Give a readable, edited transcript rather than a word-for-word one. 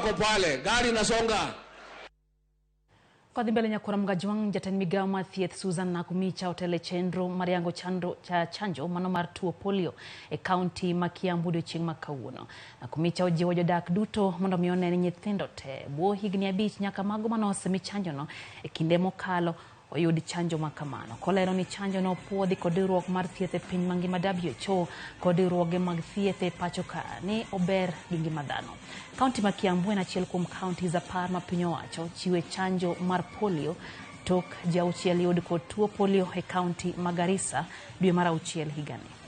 wako pale, gari nasonga. Kwa dhimbele nyakura mgajwang jatend Migao ma thieth Susan na kumicha hotele chenro mariango chanjo mano mar tuo polio e kaonti ma Kiambu chieng' ma kawuono. Na kumicha ojiwo jodak duto mondo mi one nyithindo te bwo higni 5 nyaka mago manosemi chanjo no e kinde mokalo oyud chanjo makamano. Kolero ni chanjo no puodhi kod riwruok mar thieth e piny mangima WHO kod riwruoge mag thieth e pacho ka ni ober gi ngima dhano. Kaunti ma Kiambu en achiel kuom kauntis 10 ma piny owacho chiwe chanjo mar polio tok ji 6 yud kod tuo polio e kaunti ma Garissa dwe mar 6 higani.